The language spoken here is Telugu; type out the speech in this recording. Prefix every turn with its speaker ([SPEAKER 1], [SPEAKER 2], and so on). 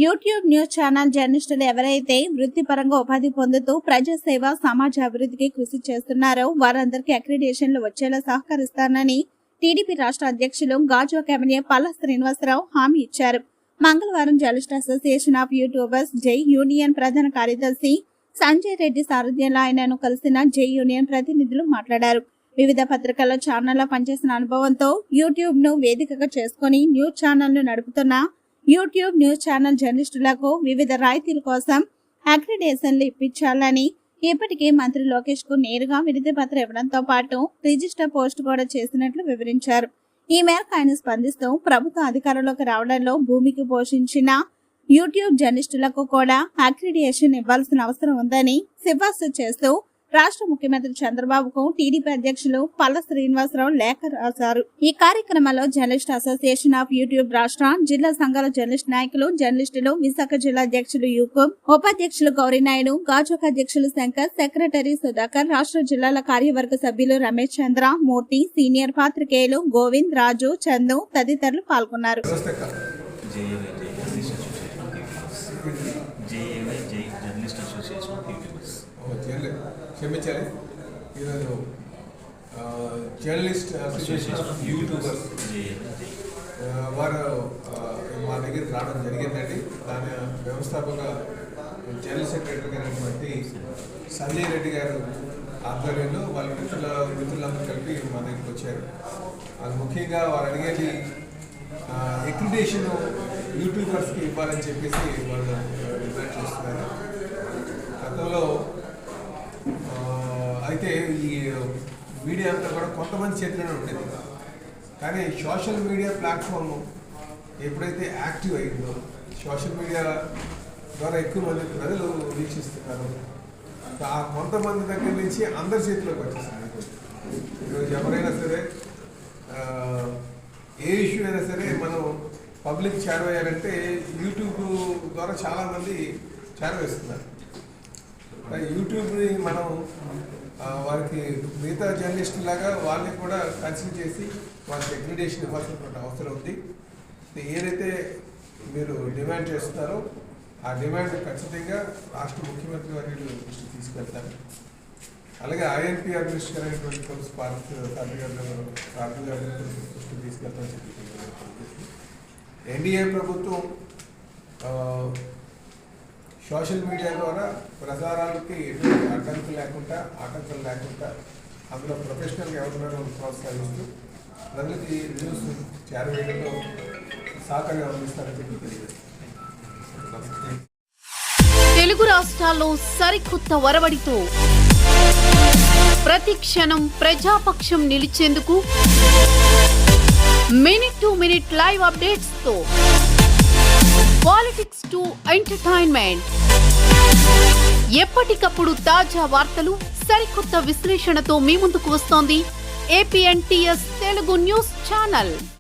[SPEAKER 1] యూట్యూబ్ న్యూస్ ఛానల్ జర్నలిస్టులు ఎవరైతే వృత్తిపరంగా ఉపాధి పొందుతూ ప్రజాసేవ సమాజ అభివృద్ధికి కృషి చేస్తున్నారో వారందరికీ అక్రిడేషన్లు వచ్చేలా సహకరిస్తానని టీడీపీ రాష్ట్ర అధ్యక్షులు గాజువాక ఎమ్మెల్యే పల్లా శ్రీనివాసరావు హామీ ఇచ్చారు. మంగళవారం జర్నలిస్ట్ అసోసియేషన్ ఆఫ్ యూట్యూబర్స్ జై యూనియన్ ప్రధాన కార్యదర్శి సంజయ్ రెడ్డి సారథ్యంలో ఆయనను కలిసిన జై యూనియన్ ప్రతినిధులు మాట్లాడారు. వివిధ పత్రికల ఛానల్లో పనిచేసిన అనుభవంతో యూట్యూబ్ ను వేదికగా చేసుకుని న్యూస్ ఛానల్ ను నడుపుతున్న యూట్యూబ్ న్యూస్ ఛానల్ జర్నలిస్టులకు వివిధ రాయితీల కోసం అక్రిడేషన్లు ఇప్పించాలని ఇప్పటికే మంత్రి లోకేష్ కు నేరుగా వినతి పత్రం ఇవ్వడంతో పాటు రిజిస్టర్ పోస్ట్ కూడా చేసినట్లు వివరించారు. ఈ మేరకు ఆయన స్పందిస్తూ ప్రభుత్వ అధికారంలోకి రావడంలో భూమికి పోషించిన యూట్యూబ్ జర్నలిస్టులకు కూడా అక్రిడేషన్ ఇవ్వాల్సిన అవసరం ఉందని సిఫార్సు చేస్తూ రాష్ట్ర ముఖ్యమంత్రి చంద్రబాబుకు టీడీపీ అధ్యక్షులు పల్లా శ్రీనివాసరావు లేఖ రాశారు. ఈ కార్యక్రమంలో జర్నలిస్ట్ అసోసియేషన్ ఆఫ్ యూట్యూబ్ రాష్ట్ర జిల్లా సంఘాల జర్నలిస్ట్ నాయకులు జర్నలిస్టులు విశాఖ జిల్లా అధ్యక్షులు యూకూబ్, ఉపాధ్యక్షులు గౌరీనాయుడు, గాజువాక అధ్యక్షులు శంకర్, సెక్రటరీ సుధాకర్, రాష్ట్ర జిల్లాల కార్యవర్గ సభ్యులు రమేష్ చంద్ర, మూర్తి, సీనియర్ పాత్రికేయులు గోవింద్, రాజు, చందు తదితరులు పాల్గొన్నారు.
[SPEAKER 2] క్షమించాలి. ఈరోజు జర్నలిస్ట్ అసోసియేషన్ ఆఫ్ యూట్యూబర్స్ వారు మా దగ్గరికి రావడం జరిగిందండి. దాని వ్యవస్థాపక జనరల్ సెక్రటరీ అయినటువంటి సంజయ్ రెడ్డి గారు ఆధ్వర్యంలో వాళ్ళ మిత్రులందరూ కలిపి మా దగ్గరికి వచ్చారు. అది ముఖ్యంగా వారు అడిగేది అక్రిడేషన్ యూట్యూబర్స్కి ఇవ్వాలని చెప్పేసి వాళ్ళు డిమాండ్ చేస్తున్నారు. గతంలో అయితే ఈ మీడియా అంతా కూడా కొంతమంది చేతిలోనే ఉండేది, కానీ సోషల్ మీడియా ప్లాట్ఫామ్ ఎప్పుడైతే యాక్టివ్ అయిందో, సోషల్ మీడియా ద్వారా ఎక్కువ మంది ప్రజలు వీక్షిస్తున్నారు, ఆ కొంతమంది దగ్గర నుంచి అందరి చేతిలోకి వచ్చేస్తుంది. ఈరోజు ఎవరైనా సరే ఏ ఇష్యూ అయినా సరే మనం పబ్లిక్ చేరవేయాలంటే యూట్యూబ్ ద్వారా చాలామంది చేరవేస్తున్నారు. యూట్యూబ్ని మనం వారికి మిగతా జర్నలిస్ట్ లాగా వాళ్ళని కూడా కన్సిడర్ చేసి వారికి అక్రిడేషన్ ఇవ్వాల్సినటువంటి అవసరం ఉంది. ఏదైతే మీరు డిమాండ్ చేస్తున్నారో ఆ డిమాండ్ ఖచ్చితంగా రాష్ట్ర ముఖ్యమంత్రి వర్యులు దృష్టికి తీసుకెళ్తారు. అలాగే ఐఎన్పిఆర్ మినిస్టర్ అయినటువంటి పోలీస్ పార్టీ గారు దృష్టికి తీసుకెళ్తామని చెప్పి ఎన్డీఏ ప్రభుత్వం సోషల్ మీడియా ద్వారా ప్రసారాలకి ఎటువంటి ఆటంకం లేకుండా అందులో ప్రొఫెషనల్గా ఎవరున్నారో ప్రోత్సహిస్తూ ప్రజలకి న్యూస్ చేరవేయడంలో సహకారంగా అందిస్తారని చెప్పి తెలియదు.
[SPEAKER 3] తెలుగు రాష్ట్రాల్లో సరికొత్త వరవడితో ప్రతి క్షణం ప్రజాపక్షం నిలిచేందుకు minute to minute live updates తో పాలిటిక్స్ టు ఎంటర్టైన్మెంట్, ఎప్పటికప్పుడు తాజా వార్తలు, సరికొత్త విశ్లేషణతో మీ ముందుకు వస్తోంది APNTS తెలుగు న్యూస్ ఛానల్.